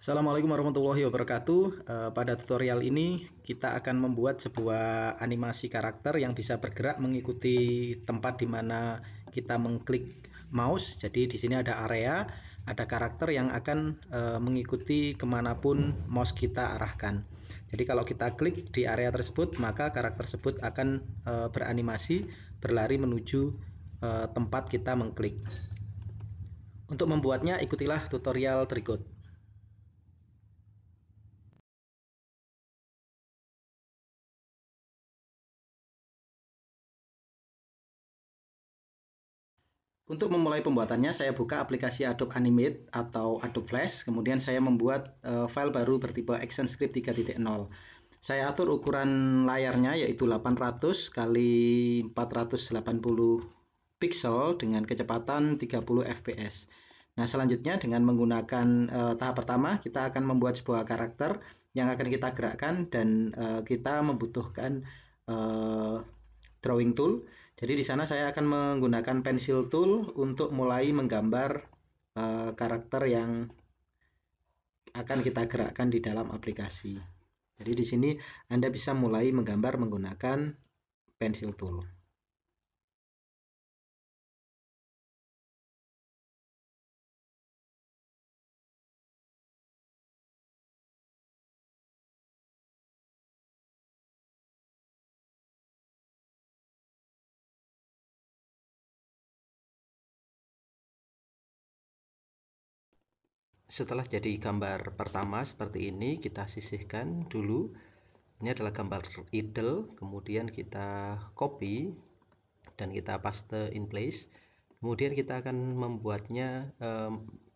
Assalamualaikum warahmatullahi wabarakatuh. Pada tutorial ini kita akan membuat sebuah animasi karakter yang bisa bergerak mengikuti tempat di mana kita mengklik mouse. Jadi di sini ada area, ada karakter yang akan mengikuti kemanapun mouse kita arahkan. Jadi kalau kita klik di area tersebut, maka karakter tersebut akan beranimasi berlari menuju tempat kita mengklik. Untuk membuatnya, ikutilah tutorial berikut. Untuk memulai pembuatannya, saya buka aplikasi Adobe Animate atau Adobe Flash, kemudian saya membuat file baru bertipe ActionScript 3.0. Saya atur ukuran layarnya yaitu 800 x 480 pixel dengan kecepatan 30 fps. Nah, selanjutnya dengan menggunakan tahap pertama, kita akan membuat sebuah karakter yang akan kita gerakkan dan kita membutuhkan drawing tool. Jadi di sana saya akan menggunakan pencil tool untuk mulai menggambar karakter yang akan kita gerakkan di dalam aplikasi. Jadi di sini Anda bisa mulai menggambar menggunakan pencil tool. Setelah jadi gambar pertama seperti ini, kita sisihkan dulu. Ini adalah gambar idle, kemudian kita copy dan kita paste in place. Kemudian kita akan membuatnya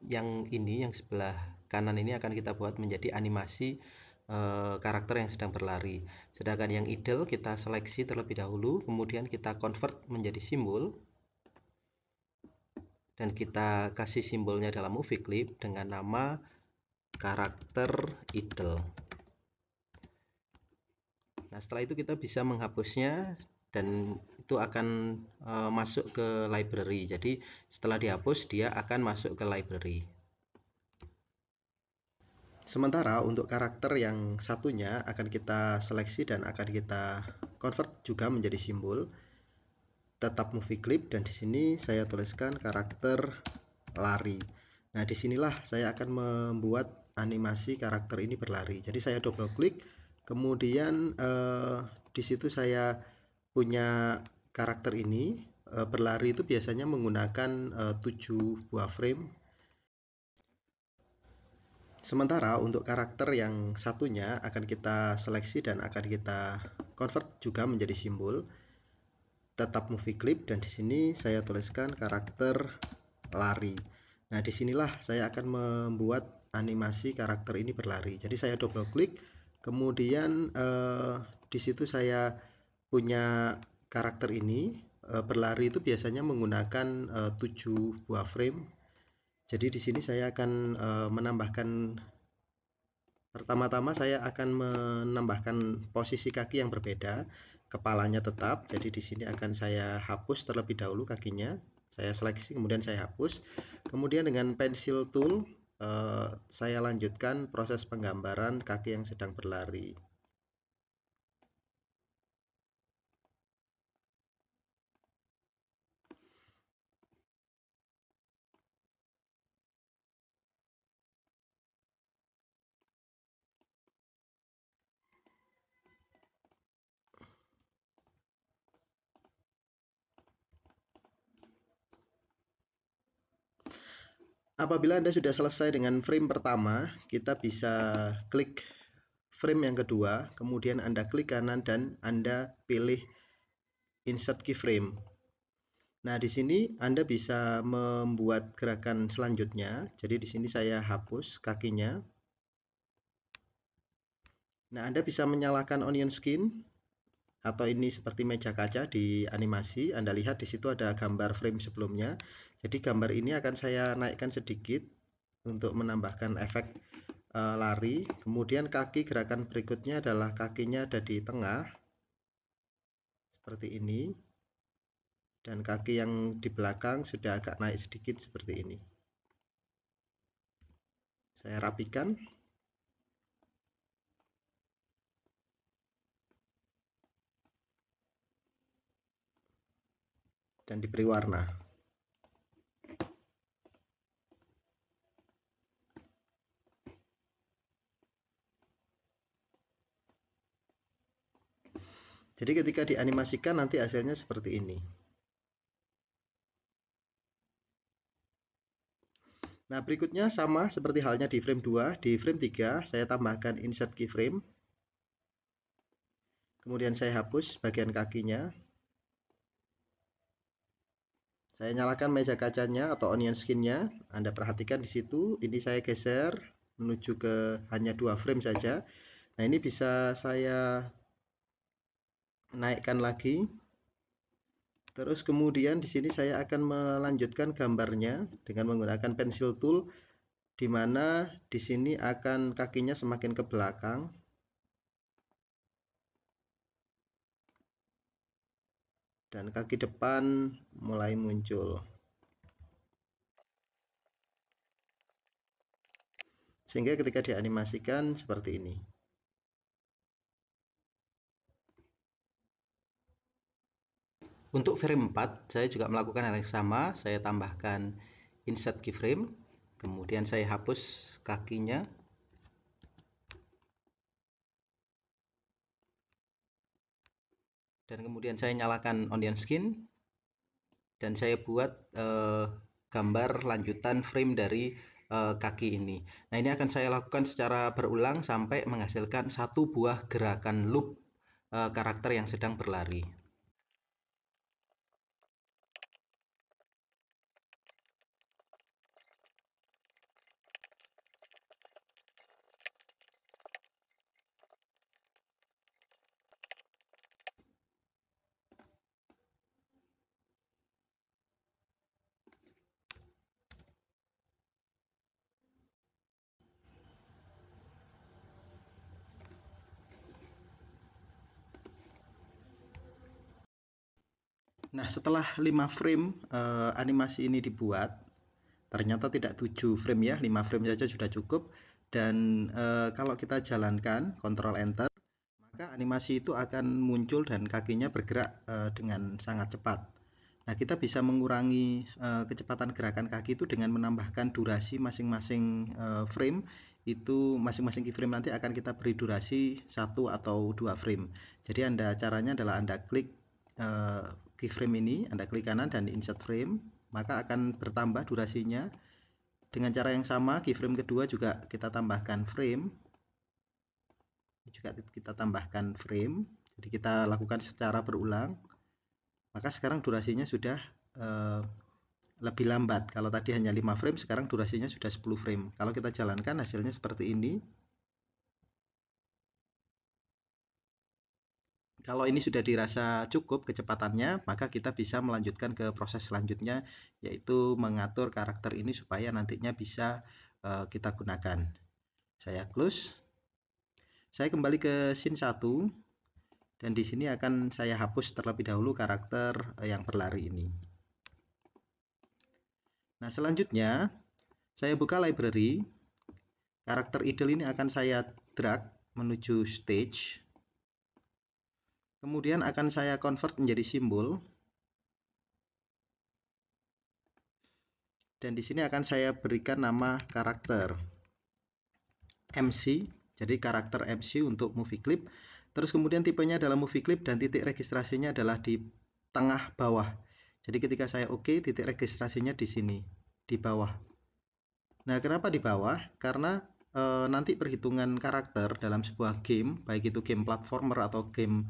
yang sebelah kanan ini akan kita buat menjadi animasi karakter yang sedang berlari. Sedangkan yang idle kita seleksi terlebih dahulu, kemudian kita convert menjadi simbol. Dan kita kasih simbolnya dalam movie clip dengan nama karakter idle. Nah, setelah itu kita bisa menghapusnya dan itu akan masuk ke library. Jadi setelah dihapus dia akan masuk ke library. Sementara untuk karakter yang satunya akan kita seleksi dan akan kita convert juga menjadi simbol. Tetap movie clip dan di sini saya tuliskan karakter lari. Nah, disinilah saya akan membuat animasi karakter ini berlari. Jadi saya double klik, kemudian di situ saya punya karakter ini berlari itu biasanya menggunakan 7 buah frame. Sementara untuk karakter yang satunya akan kita seleksi dan akan kita convert juga menjadi simbol. Tetap movie clip dan di sini saya tuliskan karakter lari. Nah, disinilah saya akan membuat animasi karakter ini berlari. Jadi saya double klik, kemudian di situ saya punya karakter ini berlari itu biasanya menggunakan 7 buah frame. Jadi di sini saya akan menambahkan, pertama-tama saya akan menambahkan posisi kaki yang berbeda. Kepalanya tetap, jadi di sini akan saya hapus terlebih dahulu kakinya. Saya seleksi kemudian saya hapus. Kemudian dengan pensil tool saya lanjutkan proses penggambaran kaki yang sedang berlari. Apabila Anda sudah selesai dengan frame pertama, kita bisa klik frame yang kedua, kemudian Anda klik kanan dan Anda pilih insert keyframe. Nah, di sini Anda bisa membuat gerakan selanjutnya. Jadi di sini saya hapus kakinya. Nah, Anda bisa menyalakan onion skin atau ini seperti meja kaca di animasi. Anda lihat di situ ada gambar frame sebelumnya. Jadi gambar ini akan saya naikkan sedikit untuk menambahkan efek lari. Kemudian kaki gerakan berikutnya adalah kakinya ada di tengah seperti ini. Dan kaki yang di belakang sudah agak naik sedikit seperti ini. Saya rapikan. dan diberi warna. Jadi ketika dianimasikan nanti hasilnya seperti ini. Nah, berikutnya sama seperti halnya di frame 2, di frame 3 saya tambahkan insert keyframe. Kemudian saya hapus bagian kakinya. Saya nyalakan meja kacanya atau onion skin-nya. Anda perhatikan di situ, ini saya geser menuju ke hanya 2 frame saja. Nah, ini bisa saya naikkan lagi. Terus kemudian di sini saya akan melanjutkan gambarnya dengan menggunakan pencil tool, di mana di sini akan kakinya semakin ke belakang. Dan kaki depan mulai muncul. Sehingga ketika dianimasikan seperti ini. Untuk frame 4, saya juga melakukan hal yang sama. Saya tambahkan insert keyframe. Kemudian saya hapus kakinya. Dan kemudian saya nyalakan onion skin. Dan saya buat gambar lanjutan frame dari kaki ini. Nah, ini akan saya lakukan secara berulang sampai menghasilkan satu buah gerakan loop karakter yang sedang berlari. Nah, setelah 5 frame animasi ini dibuat, ternyata tidak 7 frame ya, 5 frame saja sudah cukup. Dan kalau kita jalankan, Ctrl Enter, maka animasi itu akan muncul dan kakinya bergerak dengan sangat cepat. Nah, kita bisa mengurangi kecepatan gerakan kaki itu dengan menambahkan durasi masing-masing frame. Itu masing-masing keyframe nanti akan kita beri durasi 1 atau 2 frame. Jadi caranya adalah Anda klik keyframe ini, Anda klik kanan dan insert frame, maka akan bertambah durasinya. Dengan cara yang sama, keyframe kedua juga kita tambahkan frame. Juga kita tambahkan frame. Jadi kita lakukan secara berulang. Maka sekarang durasinya sudah lebih lambat. Kalau tadi hanya 5 frame, sekarang durasinya sudah 10 frame. Kalau kita jalankan hasilnya seperti ini. Kalau ini sudah dirasa cukup kecepatannya, maka kita bisa melanjutkan ke proses selanjutnya, yaitu mengatur karakter ini supaya nantinya bisa kita gunakan. Saya close. Saya kembali ke scene 1, dan di sini akan saya hapus terlebih dahulu karakter yang berlari ini. Nah, selanjutnya saya buka library. Karakter idle ini akan saya drag menuju stage. Kemudian akan saya convert menjadi simbol. Dan di sini akan saya berikan nama karakter MC. Jadi karakter MC untuk movie clip. Terus kemudian tipenya adalah movie clip dan titik registrasinya adalah di tengah bawah. Jadi ketika saya OK, titik registrasinya di sini, di bawah. Nah, kenapa di bawah? Karena nanti perhitungan karakter dalam sebuah game, baik itu game platformer atau game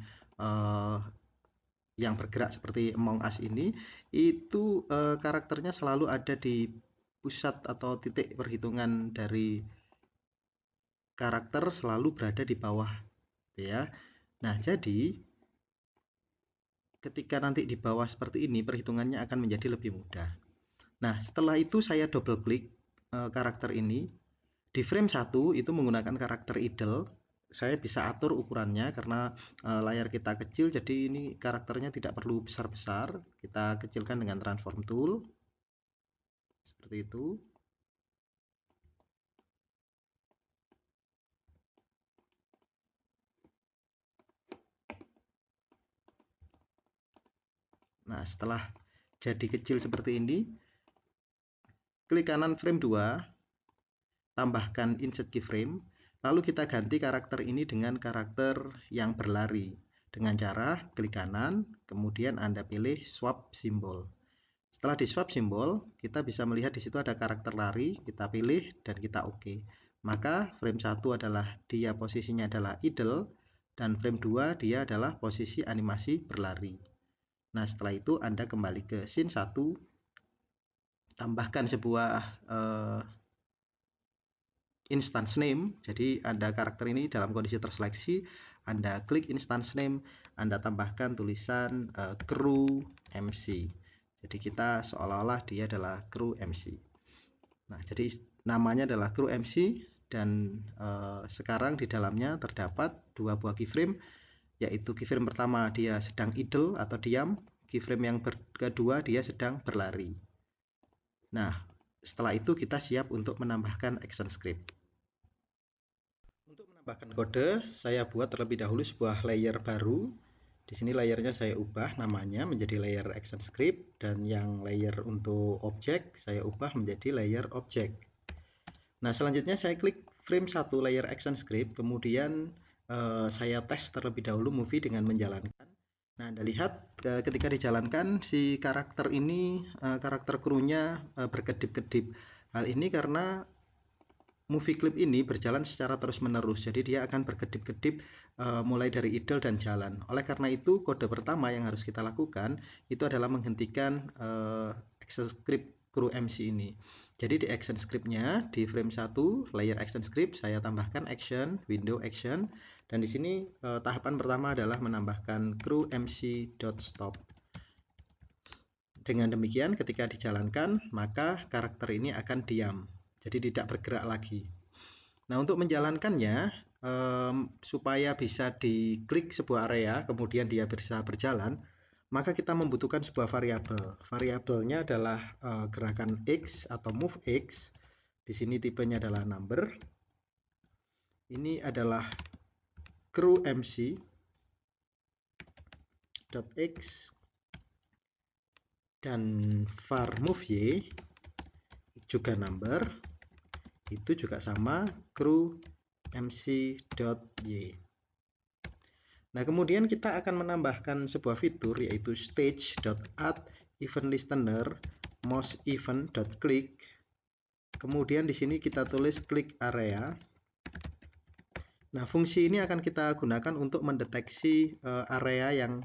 yang bergerak seperti Among Us ini, itu karakternya selalu ada di pusat atau titik perhitungan dari karakter selalu berada di bawah, ya. Nah, jadi ketika nanti di bawah seperti ini, perhitungannya akan menjadi lebih mudah. Nah, setelah itu saya double klik karakter ini. Di frame 1 itu menggunakan karakter idle. Saya bisa atur ukurannya karena layar kita kecil, jadi ini karakternya tidak perlu besar-besar. Kita kecilkan dengan transform tool. Seperti itu. Nah, setelah jadi kecil seperti ini. Klik kanan frame 2, tambahkan insert keyframe, lalu kita ganti karakter ini dengan karakter yang berlari. Dengan cara klik kanan, kemudian Anda pilih swap simbol. Setelah di swap simbol, kita bisa melihat di situ ada karakter lari, kita pilih dan kita oke. Maka frame 1 adalah dia posisinya adalah idle, dan frame 2 dia adalah posisi animasi berlari. Nah, setelah itu Anda kembali ke scene 1, tambahkan sebuah instance name. Jadi Anda karakter ini dalam kondisi terseleksi, Anda klik instance name, Anda tambahkan tulisan crew MC. Jadi kita seolah-olah dia adalah crew MC. Nah, jadi namanya adalah crew MC, dan sekarang di dalamnya terdapat dua buah keyframe, yaitu keyframe pertama dia sedang idle atau diam, keyframe yang kedua dia sedang berlari. Nah, setelah itu kita siap untuk menambahkan action script. Untuk menambahkan kode, saya buat terlebih dahulu sebuah layer baru. Di sini layernya saya ubah namanya menjadi layer action script, dan yang layer untuk objek saya ubah menjadi layer object. Nah, selanjutnya saya klik frame 1 layer action script, kemudian saya tes terlebih dahulu movie dengan menjalankan. Nah, Anda lihat ketika dijalankan si karakter ini, karakter krunya berkedip-kedip. Hal ini karena movie clip ini berjalan secara terus-menerus, jadi dia akan berkedip-kedip mulai dari idle dan jalan. Oleh karena itu, kode pertama yang harus kita lakukan itu adalah menghentikan action script crew MC ini. Jadi di action scriptnya di frame 1 layer action script saya tambahkan action, window action, dan di sini tahapan pertama adalah menambahkan crew MC.stop. Dengan demikian ketika dijalankan maka karakter ini akan diam, jadi tidak bergerak lagi. Nah, untuk menjalankannya supaya bisa diklik sebuah area kemudian dia bisa berjalan, maka kita membutuhkan sebuah variabel. Variabelnya adalah gerakan X atau move X. Di sini tipenya adalah number. Ini adalah crew MC .x, dan var move Y juga number, itu juga sama crew MC.y. Nah, kemudian kita akan menambahkan sebuah fitur yaitu stage.add event listener mouse event.click. Kemudian di sini kita tulis click area. Nah, fungsi ini akan kita gunakan untuk mendeteksi area yang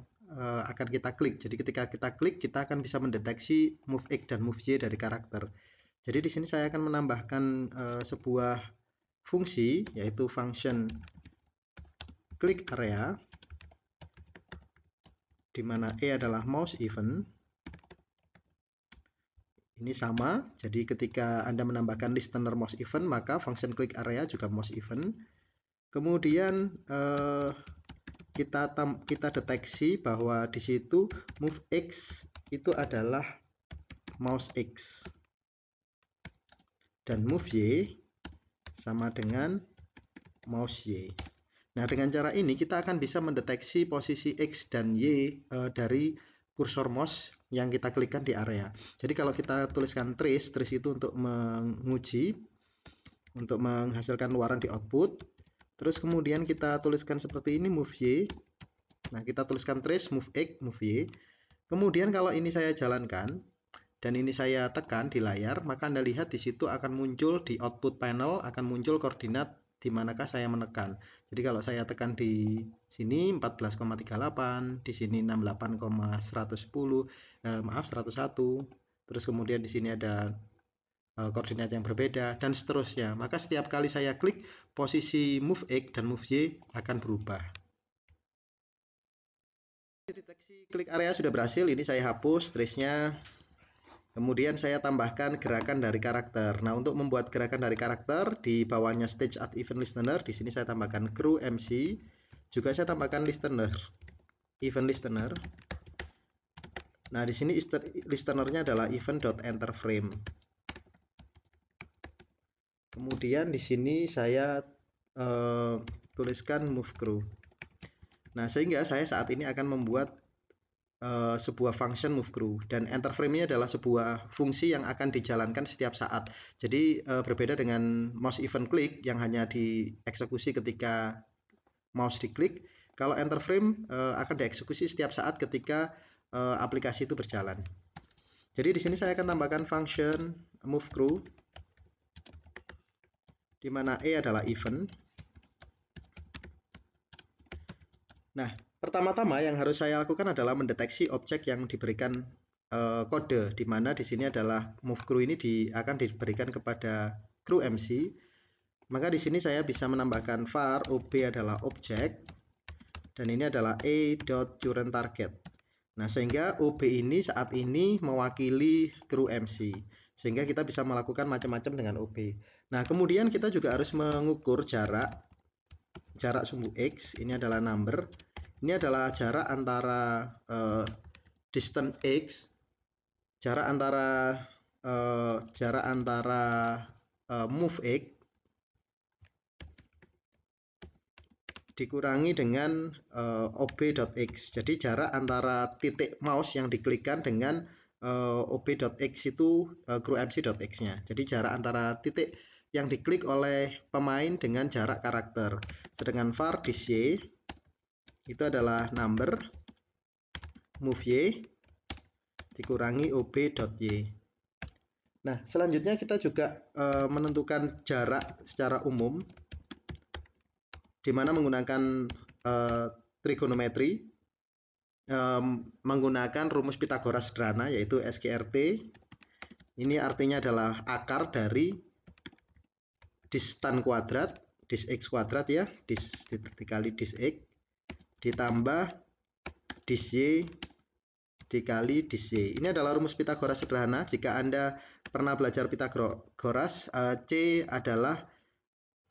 akan kita klik. Jadi ketika kita klik, kita akan bisa mendeteksi move X dan move Y dari karakter. Jadi di sini saya akan menambahkan sebuah fungsi yaitu function click area, di mana E adalah mouse event. Ini sama, jadi ketika Anda menambahkan listener mouse event, maka function click area juga mouse event. Kemudian kita deteksi bahwa di situ move X itu adalah mouse X, dan move Y sama dengan mouse Y. Nah, dengan cara ini kita akan bisa mendeteksi posisi X dan Y dari kursor mouse yang kita klikkan di area. Jadi kalau kita tuliskan trace itu untuk menguji, untuk menghasilkan luaran di output. Terus kemudian kita tuliskan seperti ini move Y. Nah, kita tuliskan trace move X, move Y. Kemudian kalau ini saya jalankan dan ini saya tekan di layar, maka Anda lihat di situ akan muncul di output panel, akan muncul koordinat di manakah saya menekan. Jadi kalau saya tekan di sini 14,38, di sini 68,110, 101. Terus kemudian di sini ada koordinat yang berbeda dan seterusnya. Maka setiap kali saya klik, posisi move X dan move Y akan berubah. Deteksi klik area sudah berhasil. Ini saya hapus trace-nya. Kemudian saya tambahkan gerakan dari karakter. Nah, untuk membuat gerakan dari karakter, di bawahnya stage add event listener, di sini saya tambahkan crew MC. Juga saya tambahkan listener, event listener. Nah, di sini listenernya adalah event.enter frame. Kemudian di sini saya tuliskan move crew. Nah, sehingga saya saat ini akan membuat sebuah function move crew, dan enter frame ini adalah sebuah fungsi yang akan dijalankan setiap saat. Jadi berbeda dengan mouse event click yang hanya dieksekusi ketika mouse diklik. Kalau enter frame akan dieksekusi setiap saat ketika aplikasi itu berjalan. Jadi di sini saya akan tambahkan function move crew, di mana E adalah event. Nah, pertama-tama yang harus saya lakukan adalah mendeteksi objek yang diberikan kode, di mana di sini adalah move crew ini akan diberikan kepada crew MC. Maka di sini saya bisa menambahkan var ob adalah objek, dan ini adalah a.current target. Nah, sehingga OB ini saat ini mewakili crew MC, sehingga kita bisa melakukan macam-macam dengan OB. Nah, kemudian kita juga harus mengukur jarak sumbu X, ini adalah number. Ini adalah jarak antara distance X, jarak antara move X dikurangi dengan ob.x. Jadi jarak antara titik mouse yang diklikkan dengan ob.x itu crewmc.x-nya. Jadi jarak antara titik yang diklik oleh pemain dengan jarak karakter. Sedangkan var dis y itu adalah number move y dikurangi ob.y. Nah, selanjutnya kita juga menentukan jarak secara umum, di mana menggunakan trigonometri, menggunakan rumus Pitagoras sederhana, yaitu SQRT. Ini artinya adalah akar dari dis tan kuadrat, dis x kuadrat ya, dikali dis x ditambah dis y dikali dis y. Ini adalah rumus Pitagoras sederhana. Jika Anda pernah belajar Pitagoras, C adalah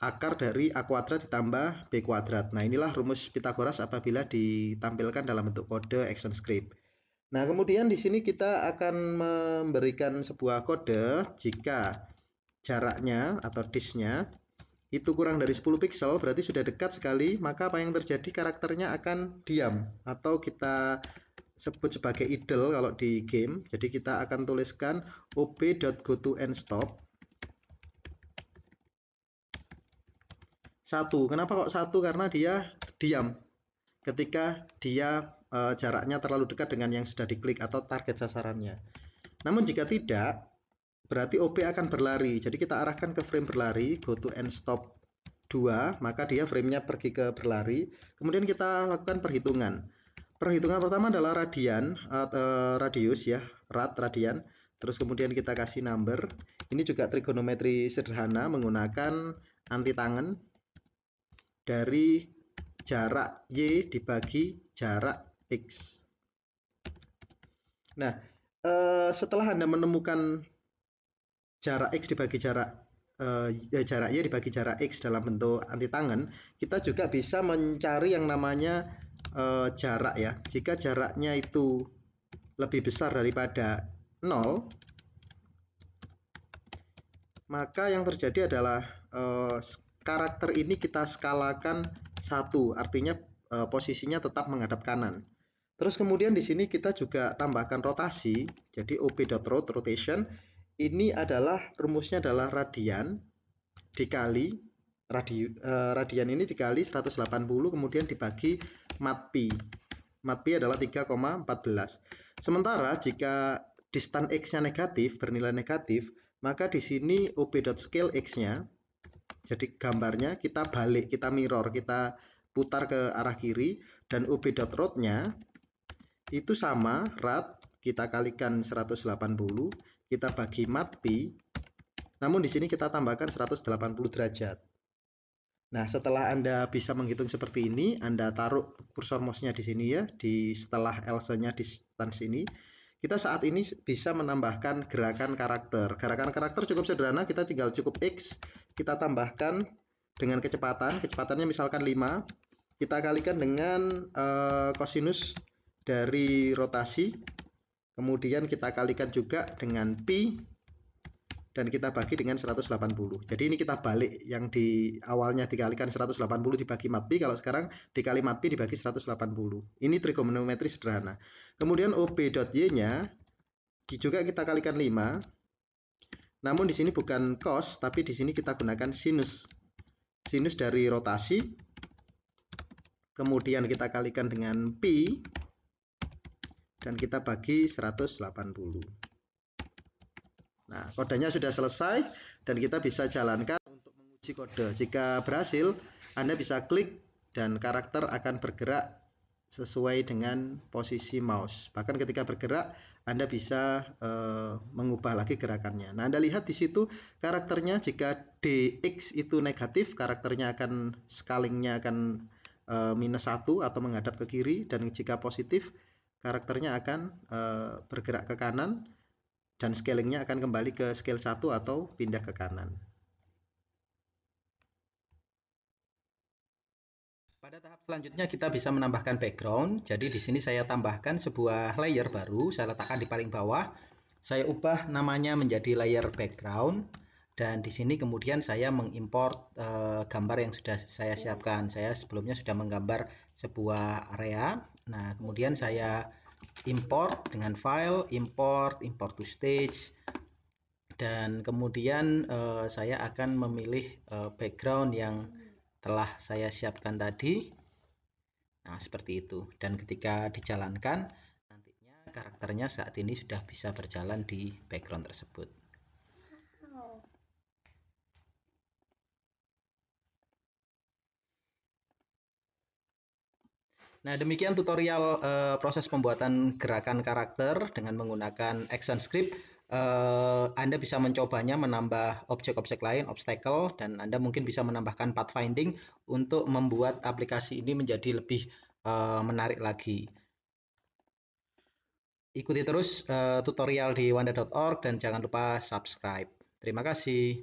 akar dari A kuadrat ditambah B kuadrat. Nah, inilah rumus Pitagoras apabila ditampilkan dalam bentuk kode ActionScript. Nah, kemudian di sini kita akan memberikan sebuah kode jika jaraknya atau dis-nya itu kurang dari 10 pixel, berarti sudah dekat sekali, maka apa yang terjadi, karakternya akan diam atau kita sebut sebagai idle kalau di game. Jadi kita akan tuliskan ob.goToEndStop 1. Kenapa kok 1? Karena dia diam ketika dia jaraknya terlalu dekat dengan yang sudah diklik atau target sasarannya. Namun jika tidak, berarti OB akan berlari. Jadi kita arahkan ke frame berlari, goToEndStop 2, maka dia framenya pergi ke berlari. Kemudian kita lakukan perhitungan. Perhitungan pertama adalah radian, radius ya, radian. Terus kemudian kita kasih number. Ini juga trigonometri sederhana menggunakan anti tangen dari jarak Y dibagi jarak X. Nah, setelah Anda menemukan jarak X dibagi jarak Y dibagi jarak X dalam bentuk anti tangen, kita juga bisa mencari yang namanya jarak ya. Jika jaraknya itu lebih besar daripada 0, maka yang terjadi adalah karakter ini kita skalakan 1, artinya posisinya tetap menghadap kanan. Terus kemudian di sini kita juga tambahkan rotasi, jadi ob.rot rotation. Ini adalah rumusnya adalah radian dikali radian ini dikali 180, kemudian dibagi mat pi. Mat pi adalah 3,14. Sementara jika distance x-nya negatif, bernilai negatif, maka di sini ob.scale x-nya, jadi gambarnya kita balik, kita mirror, kita putar ke arah kiri, dan ob.rot-nya itu sama, rad kita kalikan 180, kita bagi mat pi, namun di sini kita tambahkan 180 derajat. Nah, setelah Anda bisa menghitung seperti ini, Anda taruh kursor mouse-nya di sini ya, di setelah else-nya distance ini. Kita saat ini bisa menambahkan gerakan karakter. Gerakan karakter cukup sederhana, kita tinggal cukup X, kita tambahkan dengan kecepatannya misalkan 5, kita kalikan dengan kosinus dari rotasi, kemudian kita kalikan juga dengan pi, dan kita bagi dengan 180. Jadi ini kita balik, yang di awalnya dikalikan 180 dibagi mat pi, kalau sekarang dikali mat pi dibagi 180. Ini trigonometri sederhana. Kemudian OB.y-nya juga kita kalikan 5. Namun di sini bukan cos, tapi di sini kita gunakan sinus. Sinus dari rotasi. Kemudian kita kalikan dengan pi dan kita bagi 180. Nah, kodenya sudah selesai dan kita bisa jalankan untuk menguji kode. Jika berhasil, Anda bisa klik dan karakter akan bergerak sesuai dengan posisi mouse. Bahkan ketika bergerak, Anda bisa mengubah lagi gerakannya. Nah, Anda lihat di situ karakternya, jika dx itu negatif, karakternya akan scalingnya akan -1 atau menghadap ke kiri, dan jika positif, karakternya akan bergerak ke kanan dan scalingnya akan kembali ke scale 1 atau pindah ke kanan. Pada tahap selanjutnya kita bisa menambahkan background. Jadi di sini saya tambahkan sebuah layer baru, saya letakkan di paling bawah. Saya ubah namanya menjadi layer background, dan di sini kemudian saya mengimport gambar yang sudah saya siapkan. Saya sebelumnya sudah menggambar sebuah area. Nah, kemudian saya import dengan file import to stage, dan kemudian saya akan memilih background yang telah saya siapkan tadi. Nah, seperti itu. Dan ketika dijalankan, nantinya karakternya saat ini sudah bisa berjalan di background tersebut. Nah, demikian tutorial proses pembuatan gerakan karakter dengan menggunakan ActionScript. Anda bisa mencobanya menambah objek-objek lain, obstacle, dan Anda mungkin bisa menambahkan pathfinding untuk membuat aplikasi ini menjadi lebih menarik lagi. Ikuti terus tutorial di wanda.org dan jangan lupa subscribe. Terima kasih.